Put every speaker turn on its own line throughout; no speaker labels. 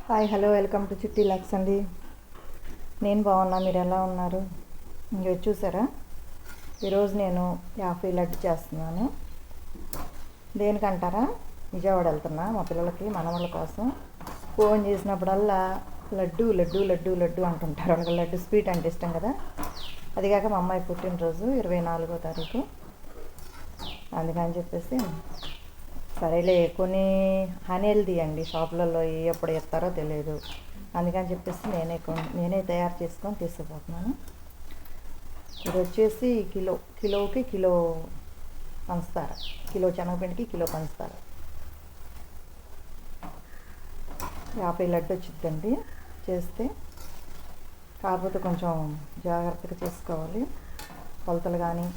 Hi hello welcome to చిట్టి Lux అండి. నేను బాగున్నా, మీరు ఎలా ఉన్నారు? ఇంక చూసారా, ఈరోజు నేను 50 లడ్డు చేస్తున్నాను. దేనికంటారా, విజయవాడ వెళ్తున్నా మా పిల్లలకి మనవాళ్ళ కోసం. ఫోన్ చేసినప్పుడల్లా లడ్డు లడ్డు లడ్డు లడ్డు అంటుంటారు. వాళ్ళకి లడ్డు స్వీట్ అంటే ఇష్టం కదా. అదిగాక మా అమ్మాయి పుట్టినరోజు 24వ తారీఖు. అందుకని చెప్పేసి సరేలే, కొన్ని అన్హెల్దీ అండి, షాపులలో ఎప్పుడు ఎత్తారో తెలియదు. అందుకని చెప్పేసి నేనే తయారు చేసుకొని తీసుకుపోతున్నాను. ఇది వచ్చేసి కిలోకి కిలో పంచుతార, కిలో శనగపిండికి కిలో పంచుతార. 50 లడ్డు వచ్చిందండి చేస్తే. కాకపోతే కొంచెం జాగ్రత్తగా చేసుకోవాలి కొలతలు కానీ.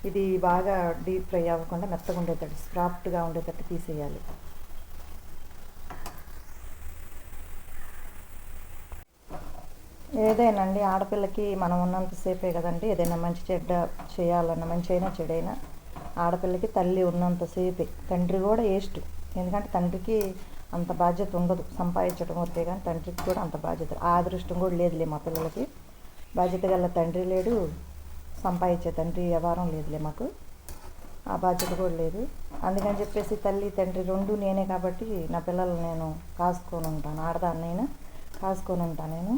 ఇది బాగా డీప్ ఫ్రై అవ్వకుండా మెత్తగా ఉండేటట్టు, సాఫ్ట్గా ఉండేటట్టు తీసేయాలి. ఏదైనాండి, ఆడపిల్లకి మనం ఉన్నంతసేపే కదండి ఏదైనా మంచి చెడ్డ చేయాలన్నా, మంచి అయినా చెడైనా ఆడపిల్లకి తల్లి ఉన్నంతసేపే. తండ్రి కూడా వేస్ట్, ఎందుకంటే తండ్రికి అంత బాధ్యత ఉండదు, సంపాదించడం వరకే. కానీ తండ్రికి కూడా అంత బాధ్యత, ఆ అదృష్టం కూడా లేదులే మా పిల్లలకి. బాధ్యత గల తండ్రి లేడు, సంపాదించే తండ్రి వ్యవహారం లేదులే మాకు, ఆ బాధ్యత కూడా లేదు. అందుకని చెప్పేసి తల్లి తండ్రి రెండు నేనే కాబట్టి నా పిల్లలు నేను కాసుకొని ఉంటాను. ఆడదాన్నైనా కాసుకొని ఉంటాను నేను.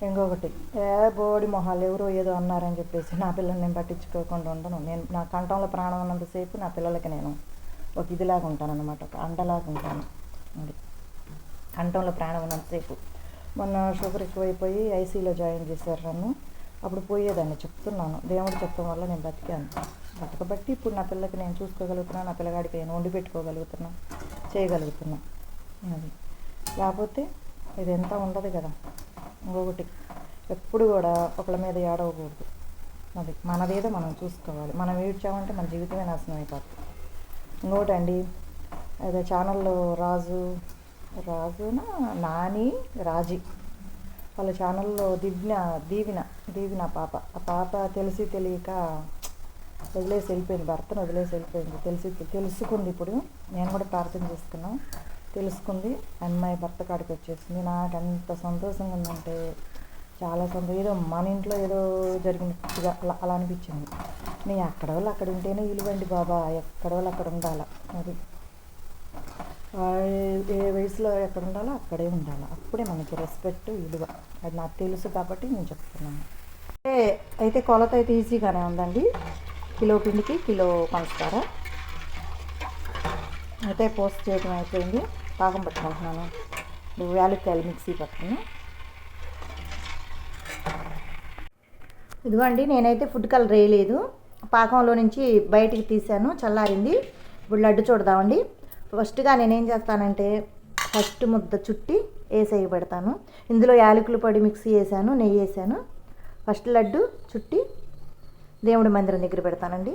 ఇంకొకటి, బోడి మొహాలు ఎవరో ఏదో అన్నారని చెప్పేసి నా పిల్లల్ని నేను పట్టించుకోకుండా ఉండను. నేను నా కంఠంలో ప్రాణం ఉన్నంతసేపు నా పిల్లలకి నేను ఒక ఇదిలాగా ఉంటాను అనమాట, ఒక అండలాగా ఉంటాను. అది కంఠంలో ప్రాణం ఉన్నంతసేపు. మొన్న షుగర్ ఎక్కువైపోయి ఐసీలో జాయిన్ చేశారు నన్ను. అప్పుడు పోయేదాన్ని, చెప్తున్నాను, దేవుడు చెప్పడం వల్ల నేను బతకబట్టి ఇప్పుడు నా పిల్లకి నేను చూసుకోగలుగుతున్నా, నా పిల్లగాడికి నేను వండి పెట్టుకోగలుగుతున్నా, చేయగలుగుతున్నా. అది లేకపోతే ఇది ఎంత ఉండదు కదా. ఇంకొకటి, ఎప్పుడు కూడా ఒకళ్ళ మీద ఏడవకూడదు. అది మనదేదో మనం చూసుకోవాలి. మనం ఏడ్చామంటే మన జీవితమే నాశనం అయిపోతుంది. ఇంకొకటి అండి, అదే ఛానల్లో రాజునా నాని రాజీ వాళ్ళ ఛానల్లో దీవిన పాప, ఆ పాప తెలిసి తెలియక వదిలేసి వెళ్ళిపోయింది, భర్తను వదిలేసి వెళ్ళిపోయింది. తెలుసుకుంది. ఇప్పుడు నేను కూడా ప్రార్థన చేసుకున్నాను, తెలుసుకుంది. అమ్మాయి భర్త కాడికి వచ్చేసింది. నాకు ఎంత సంతోషంగా ఉందంటే చాలా ఏదో మన ఇంట్లో ఏదో జరిగినట్టుగా అలా అనిపించింది. నేను అక్కడ వాళ్ళు అక్కడ ఉంటేనే విలువండి బాబా, ఎక్కడ వాళ్ళు అక్కడ ఉండాలి. అది ఏ వయసులో ఎక్కడ ఉండాలో అక్కడే ఉండాలి, అప్పుడే మనకి రెస్పెక్ట్, విలువ. అది నాకు తెలుసు కాబట్టి నేను చెప్తున్నాను. అయితే కొలత అయితే ఈజీగానే ఉందండి. కిలో పిండికి కిలో పంచదార అయితే పోస్ట్ చేయడం అయిపోయింది. పాకం పట్టుకుంటున్నాను. యాలక్కాయలు మిక్సీ పట్టుకుని. ఇదిగోండి, నేనైతే ఫుడ్ కలర్ వేయలేదు, పాకంలో నుంచి బయటికి తీసాను, చల్లారింది. ఇప్పుడు లడ్డు చూడదామండి. ఫస్ట్గా నేనేం చేస్తానంటే, ఫస్ట్ ముద్ద చుట్టి వేసేయి పెడతాను. ఇందులో యాలకుల పొడి మిక్సీ వేసాను, నెయ్యి వేసాను. ఫస్ట్ లడ్డు చుట్టి దేవుడి మందిరం దగ్గర పెడతానండి.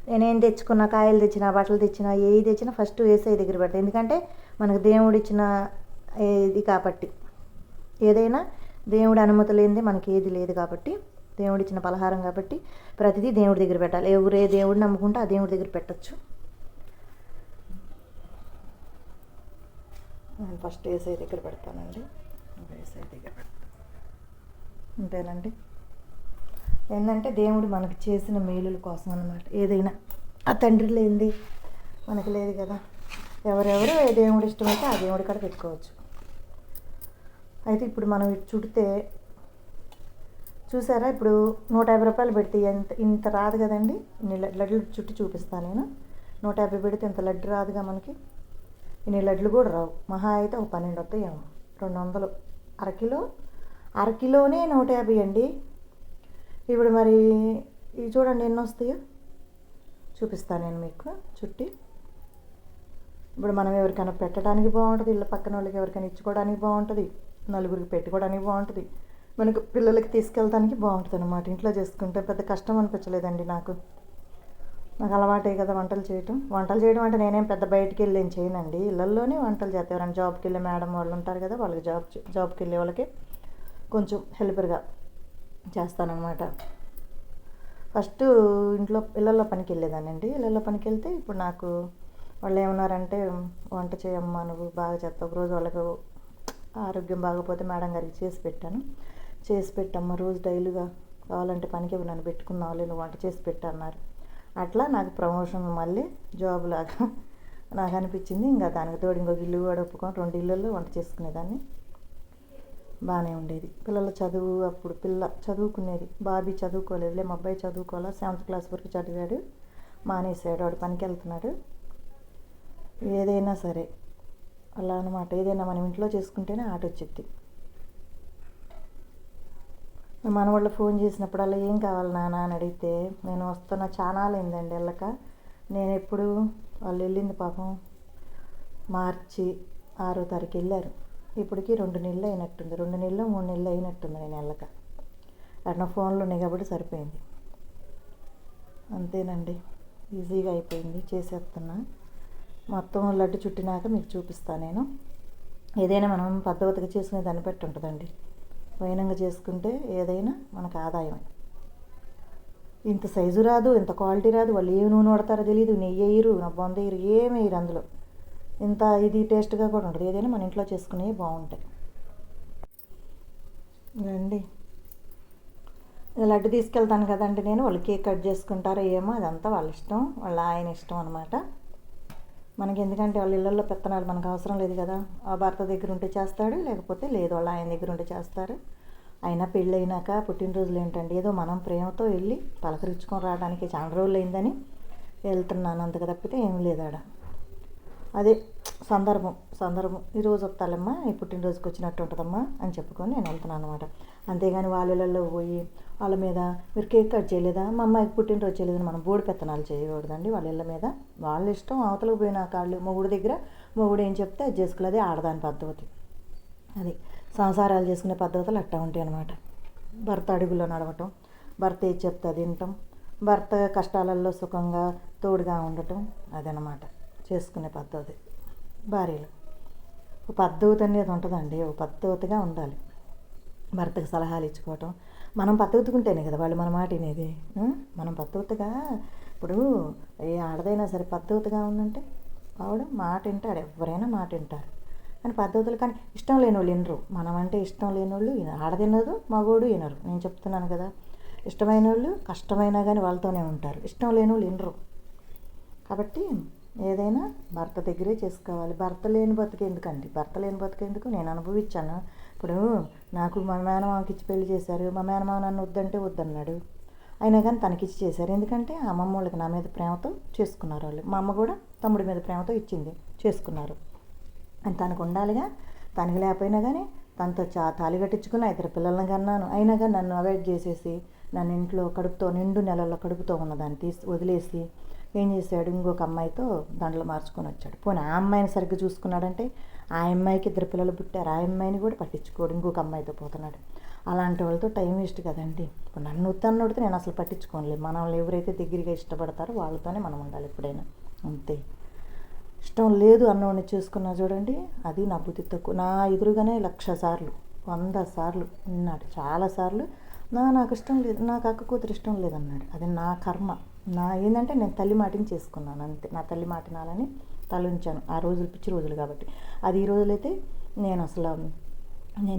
నేనేం తెచ్చుకున్నా, కాయలు తెచ్చినా, బట్టలు తెచ్చినా, ఏది తెచ్చినా ఫస్ట్ వేసే దగ్గర పెడతాను. ఎందుకంటే మనకు దేవుడు ఇచ్చిన ఇది కాబట్టి, ఏదైనా దేవుడి అనుమతి లేనిదే మనకి ఏది లేదు కాబట్టి, దేవుడిచ్చిన పలహారం కాబట్టి ప్రతిదీ దేవుడి దగ్గర పెట్టాలి. ఎవరే దేవుడు నమ్ముకుంటే ఆ దేవుడి దగ్గర పెట్టచ్చు. నేను ఫస్ట్ ఏసఐ దగ్గర పెడతానండి. ఏసఐ దగ్గర పెడతాను. అంతేనండి. ఏంటంటే దేవుడు మనకు చేసిన మేలుల కోసం అన్నమాట. ఏదైనా ఆ తండ్రి లేనిది మనకు లేదు కదా. ఎవరెవరు ఏ దేవుడు ఇష్టమైతే ఆ దేవుడి కాడ పెట్టుకోవచ్చు. అయితే ఇప్పుడు మనం ఇటు చుడితే చూసారా, ఇప్పుడు 150 రూపాయలు పెడితే ఇంత రాదు కదండి. ఇన్ని లడ్లు చుట్టి చూపిస్తాను నేను. 150 పెడితే ఇంత లడ్డు రాదుగా మనకి. ఇన్ని లడ్లు కూడా రావు, మహా అయితే ఒక 12 వస్తాయేమో. 200, అరకిలోనే 150 అండి. ఇప్పుడు మరి ఇవి చూడండి ఎన్ని వస్తాయో చూపిస్తాను నేను మీకు చుట్టి. ఇప్పుడు మనం ఎవరికైనా పెట్టడానికి బాగుంటుంది, ఇళ్ళ పక్కన వాళ్ళకి ఎవరికైనా ఇచ్చుకోవడానికి బాగుంటుంది, నలుగురికి పెట్టుకోవడానికి బాగుంటుంది, మనకు పిల్లలకి తీసుకెళ్ళడానికి బాగుంటుంది అన్నమాట. ఇంట్లో చేసుకుంటే పెద్ద కష్టం అనిపించలేదండి నాకు అలవాటే కదా వంటలు చేయడం అంటే నేనేం పెద్ద బయటికి వెళ్ళి ఏం చేయనండి. ఇళ్ళల్లోనే వంటలు చేస్తే ఎవరైనా జాబ్కి వెళ్ళే మేడం వాళ్ళు ఉంటారు కదా, వాళ్ళకి జాబ్కి వెళ్ళే వాళ్ళకి కొంచెం హెల్పర్గా చేస్తానన్నమాట. ఫస్ట్ ఇళ్ళల్లో పనికి వెళ్ళేదానండి. ఇళ్ళల్లో పనికి వెళ్తే ఇప్పుడు నాకు వాళ్ళు ఏమన్నారంటే, వంట చేయమ్మా నువ్వు బాగా చేస్తావు. ఒకరోజు వాళ్ళకు ఆరోగ్యం బాగోపోతే మేడం గారికి చేసి పెట్టమ్మా రోజు డైలీగా కావాలంటే పనికి నన్ను పెట్టుకున్నావులే, నువ్వు వంట చేసి పెట్టన్నారు. అట్లా నాకు ప్రమోషన్ మళ్ళీ జాబ్ లాగా నాకు అనిపించింది. ఇంకా దానికి తోడు ఇంకొక ఇల్లు కూడా ఒప్పుకొని 2 ఇళ్ళల్లో వంట చేసుకునేదాన్ని. బాగానే ఉండేది. పిల్లల చదువు అప్పుడు చదువుకునేది. బాబీ చదువుకోలేదులే, మా అబ్బాయి చదువుకోవాలా, 7th క్లాస్ వరకు చదివాడు, మానేసాడు, వాడు పనికి వెళ్తున్నాడు. ఏదైనా సరే అలా అనమాట. ఏదైనా మనం ఇంట్లో చేసుకుంటేనే ఆట వచ్చిద్ది. మనవాళ్ళు ఫోన్ చేసినప్పుడు అలా ఏం కావాలి నాన్న అని అడిగితే, నేను వస్తున్న చానాలైందండి వెళ్ళక. నేను ఎప్పుడు వాళ్ళు వెళ్ళింది పాపం మార్చి 6వ తారీఖు వెళ్ళారు. ఇప్పటికి 2 నెలలు అయినట్టుంది, 2 నెలలు 3 నెలలు అయినట్టుంది నేను వెళ్ళక. అట్లా ఫోన్లో ఉన్నాయి కాబట్టి సరిపోయింది. అంతేనండి, ఈజీగా అయిపోయింది, చేసేస్తున్నా. మొత్తం లడ్డు చుట్టినాక మీకు చూపిస్తాను నేను. ఏదైనా మనం పద్ధతిగా చేసుకునే దాన్ని బట్టి ఉంటుందండి. వైనంగా చేసుకుంటే ఏదైనా మనకు ఆదాయమే. ఇంత సైజు రాదు, ఇంత క్వాలిటీ రాదు, వాళ్ళు ఏ నూనె వాడతారో తెలియదు, నెయ్యి వేయరు, నా బొంద వేయరు, ఏమి వేయరు అందులో. ఇంత ఇది టేస్ట్గా కూడా ఉంటుంది. ఏదైనా మన ఇంట్లో చేసుకునేవి బాగుంటాయి. రండి, లడ్డు తీసుకెళ్తాను కదండి నేను. వాళ్ళు కేక్ కట్ చేసుకుంటారో ఏమో, అదంతా వాళ్ళ ఇష్టం, వాళ్ళ ఆయన ఇష్టం అనమాట. మనకి ఎందుకంటే వాళ్ళ ఇళ్ళల్లో పెత్తనాలు మనకు అవసరం లేదు కదా. ఆ భర్త దగ్గర ఉంటే చేస్తాడు, లేకపోతే లేదు వాళ్ళ ఆయన దగ్గర ఉంటే చేస్తారు. అయినా పెళ్ళి అయినాక పుట్టినరోజులు ఏంటండి, ఏదో మనం ప్రేమతో వెళ్ళి పలకరించుకొని రావడానికి చాలా రోజులు అయిందని వెళ్తున్నాను, అంతకు తప్పితే ఏం లేదు ఆడ. అదే సందర్భం ఈరోజు వస్తాలమ్మా, ఈ పుట్టినరోజుకి వచ్చినట్టు ఉంటుందమ్మా అని చెప్పుకొని నేను వెళ్తున్నాను అనమాట. అంతేగాని వాళ్ళలో పోయి వాళ్ళ మీద మీరు కేక్ కట్ చేయలేదా, మా అమ్మాయికి పుట్టినరోజు చేయలేదని మనం బోడి పెత్తనాలు చేయకూడదండి. వాళ్ళ ఇళ్ళ మీద వాళ్ళ ఇష్టం. అవతలకు పోయిన కాళ్ళు మొగుడు దగ్గర మొగుడు ఏం చెప్తే అది చేసుకోలేదు. ఆడదాని పద్ధతి అది. సంసారాలు చేసుకునే పద్ధతులు అట్టా ఉంటాయి అనమాట. భర్త అడుగులో నడవటం, భర్త ఏది చెప్తే అది వినటం, భర్త కష్టాలలో సుఖంగా తోడుగా ఉండటం, అదనమాట చేసుకునే పద్ధతి. భార్యలు ఒక పద్ధతి అనేది ఉంటుందండి, ఒక పద్ధతిగా ఉండాలి. భర్తకు సలహాలు ఇచ్చుకోవటం, మనం పద్ధతికుంటేనే కదా వాళ్ళు మన మాట వినేది. మనం పద్ధతిగా, ఇప్పుడు ఏ ఆడదైనా సరే పద్ధతిగా ఉందంటే ఆవిడ మాట వింటాడు, ఎవరైనా మాట వింటారు. కానీ పద్ధతులు కానీ ఇష్టం లేని వాళ్ళు వినరు. మనం అంటే ఇష్టం లేని వాళ్ళు ఆడదినదు, మగోడు వినరు. నేను చెప్తున్నాను కదా, ఇష్టమైన వాళ్ళు కష్టమైనా కానీ వాళ్ళతోనే ఉంటారు, ఇష్టం లేని వాళ్ళు వినరు. కాబట్టి ఏదైనా భర్త దగ్గరే చేసుకోవాలి. భర్త లేని బతుకెందుకు నేను అనుభవించాను. ఇప్పుడు నాకు మా మేనమామకి ఇచ్చి పెళ్లి చేశారు. మా మేనమామ నన్ను వద్దంటే వద్దన్నాడు, అయినా కానీ తనకిచ్చి చేశారు. ఎందుకంటే అమ్మమ్మ వాళ్ళకి నా మీద ప్రేమతో చేసుకున్నారు వాళ్ళు. మా అమ్మ కూడా తమ్ముడి మీద ప్రేమతో ఇచ్చింది, చేసుకున్నారు. అని తనకు ఉండాలిగా. తనకి లేకపోయినా కానీ తనతో తాళి కట్టించుకున్న 2 పిల్లలను కన్నాను. అయినా కానీ నన్ను అవాయిడ్ చేసేసి నన్ను ఇంట్లో నిండు నెలల్లో కడుపుతో ఉన్నదాన్ని వదిలేసి ఏం చేశాడు, ఇంకొక అమ్మాయితో దండలు మార్చుకొని వచ్చాడు. పోనీ ఆ అమ్మాయిని సరిగ్గా చూసుకున్నాడంటే, ఆ అమ్మాయికి 2 పిల్లలు పుట్టారు, ఆ అమ్మాయిని కూడా పట్టించుకోడు, ఇంకొక అమ్మాయితో పోతున్నాడు. అలాంటి వాళ్ళతో టైం వేస్ట్ కదండి. ఇప్పుడు నన్ను ఉత్తన్నుడితే నేను అసలు పట్టించుకోలేదు. మనల్ని ఎవరైతే దగ్గరగా ఇష్టపడతారో వాళ్ళతోనే మనం ఉండాలి ఎప్పుడైనా, అంతే. ఇష్టం లేదు అన్నవాడిని చేసుకున్నా చూడండి, అది నా బుద్ధి తక్కువ. నా ఎదురుగానే 1,00,000 సార్లు 100 సార్లు ఉన్నాడు, చాలాసార్లు నాకు ఇష్టం లేదు, నాకు అక్క కూతురు ఇష్టం లేదన్నాడు. అది నా కర్మ. ఏంటంటే నేను తల్లి మాటిని చేసుకున్నాను అంతే. నా తల్లి మాట నాలని తలంచాను. ఆ రోజులు పిచ్చి రోజులు కాబట్టి. అది ఈ రోజులైతే నేను అసలు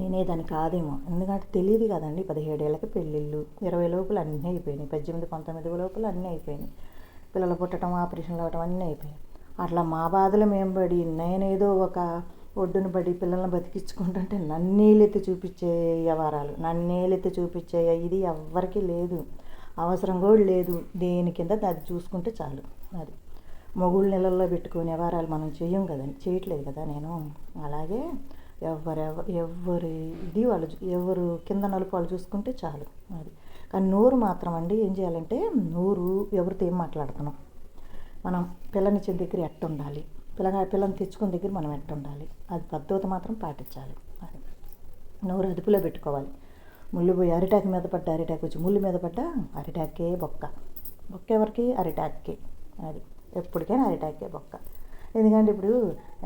వినేదాన్ని కాదేమో. ఎందుకంటే తెలియదు కదండి. 17 ఏళ్ళకి పెళ్ళిళ్ళు, 20 లోపల అన్నీ అయిపోయినాయి, 18, 19 లోపల అన్నీ అయిపోయినాయి. పిల్లలు పుట్టడం, ఆపరేషన్లు అవ్వటం అన్నీ అయిపోయాయి. అట్లా మా బాధలు మేము పడి, నేనేదో ఒక ఒడ్డున పడి పిల్లల్ని బతికించుకుంటుంటే నన్నేలెత్తి చూపించే వ్యవహారాలు, నన్నేలెత్తి చూపించే ఇది ఎవ్వరికీ లేదు, అవసరం కూడా లేదు. దేని కింద అది చూసుకుంటే చాలు. అది మొగుళ్ళ నెలల్లో పెట్టుకునే వ్యవహారాలు మనం చేయట్లేదు కదా నేను. అలాగే ఎవరి ఇది వాళ్ళు, ఎవరు కింద నలుపు వాళ్ళు చూసుకుంటే చాలు. అది. కానీ నోరు మాత్రం అండి ఏం చేయాలంటే, నోరు ఎవరితో ఏం మాట్లాడుతున్నాం, మనం పిల్లనిచ్చే దగ్గర ఎట్టుండాలి, పిల్లని తెచ్చుకునే దగ్గర మనం ఎట్టుండాలి, అది పద్ధతి మాత్రం పాటించాలి. అది నోరు అదుపులో పెట్టుకోవాలి. ముళ్ళు పోయి అరిటాకు మీద పడ్డ, అరిటాకు వచ్చి ముళ్ళు మీద పడ్డ, అరిటాకే బొక్క ఎవరికి, అరిటాక్కే. అది ఎప్పటికైనా అరిటాకే బొక్క. ఎందుకంటే ఇప్పుడు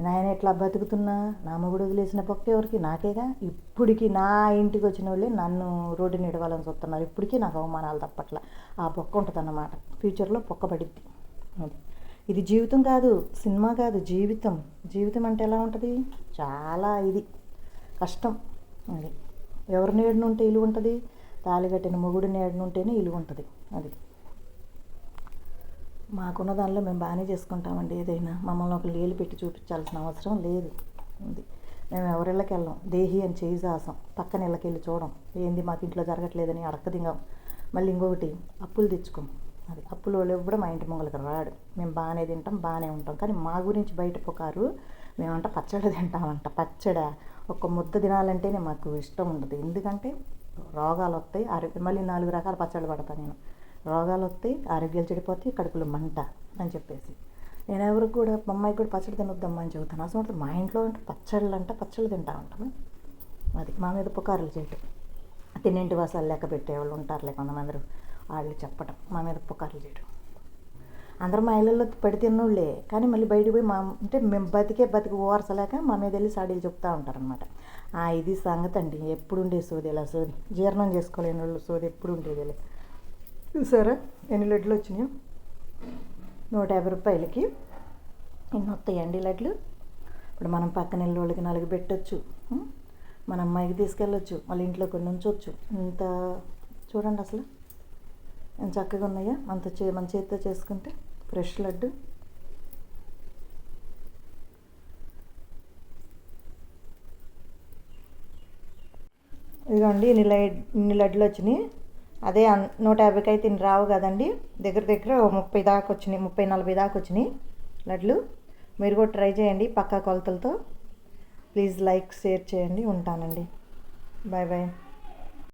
నేను ఎట్లా బతుకుతున్నా, నా మొగుడు వదిలేసిన బొక్క ఎవరికి, నాకేగా. ఇప్పటికీ నా ఇంటికి వచ్చిన వాళ్ళే నన్ను రోడ్డు నిడవాలని చూస్తున్నారు. ఇప్పటికీ నాకు అవమానాలు తప్పట్ల. ఆ బొక్క ఉంటుంది అన్నమాట, ఫ్యూచర్లో బొక్క పడిద్ది. అది ఇది జీవితం కాదు, సినిమా కాదు, జీవితం. జీవితం అంటే ఎలా ఉంటుంది? చాలా ఇది కష్టం. అది ఎవరి నీడనుంటే ఇల్లు ఉంటుంది, తాళి కట్టిన మొగుడు నీడనుంటేనే ఇల్లు ఉంటుంది. అది మాకున్న దానిలో మేము బాగానే చేసుకుంటామండి. ఏదైనా మమ్మల్ని ఒక నీళ్ళు పెట్టి చూపించాల్సిన అవసరం లేదు. ఉంది. మేము ఎవరిళ్ళకి వెళ్ళాం, దేహి అని చేయి సాసం, పక్కన ఇళ్ళకి వెళ్ళి చూడం, ఏంది మాకు ఇంట్లో జరగట్లేదని అడక్కదింగాం. మళ్ళీ ఇంకొకటి అప్పులు తెచ్చుకోం. అది అప్పులు వాళ్ళు ఎప్పుడు మా ఇంటి మొగలకి రాడు. మేము బాగానే తింటాం, బాగానే ఉంటాం. కానీ మా గురించి బయట పుకారు, మేమంట పచ్చడి తింటామంట. పచ్చడి ఒక ముద్ద తినాలంటేనే మాకు ఇష్టం ఉండదు. ఎందుకంటే రోగాలు వస్తాయి, మళ్ళీ 4 రకాల పచ్చళ్ళు పడతాను నేను. రోగాలు వస్తాయి, ఆరోగ్యాలు చెడిపోతాయి, కడుపులో మంట అని చెప్పేసి నేను ఎవరికి కూడా మా అమ్మాయికి కూడా పచ్చడి తినొద్దమ్మా అని చెబుతాను. అసలు మా ఇంట్లో అంటే పచ్చళ్ళు తింటా ఉంటాను. అది మా మీద పుకారులు చేయటం, తిన్నింటి వాసాలు లెక్క పెట్టేవాళ్ళు ఉంటారులే కొంతమంది, వాళ్ళు చెప్పటం, మా మీద పుకార్లు చేయడం. అందరూ మా ఇళ్ళల్లో పడి తిన్నోళ్ళే, కానీ మళ్ళీ బయటకు పోయి అంటే మేము బతికి ఓర్చలేక మా మీద వెళ్ళి సాడీలు చెప్తూ ఉంటారనమాట. ఇది సంగతి అండి. ఎప్పుడు ఉండే సోది, ఇలా సోది జీర్ణం చేసుకోలేని వాళ్ళు సోది ఎప్పుడు ఉండేది. చూసారా ఎన్ని లడ్లు వచ్చినాయో? 150 రూపాయలకి ఎన్ని వస్తాయండి లడ్లు? ఇప్పుడు మనం పక్కన వెళ్ళి వాళ్ళకి 4 పెట్టచ్చు, మన అమ్మాయికి తీసుకెళ్ళొచ్చు, మళ్ళీ ఇంట్లో కొన్ని ఉంచవచ్చు. ఇంత చూడండి అసలు ఎంత చక్కగా ఉన్నాయా, మన చేతితో చేసుకుంటే ఫ్రెష్ లడ్డు. ఇదిగోండి ఇన్ని లడ్లు వచ్చినాయి. అదే 150కి అయితే ఇన్ని రావు కదండి, దగ్గర 30 దాకా వచ్చినాయి, 30-40 దాకా వచ్చినాయి లడ్లు. మీరు కూడా ట్రై చేయండి పక్కా కొలతలతో. ప్లీజ్ లైక్, షేర్ చేయండి. ఉంటానండి. Bye bye.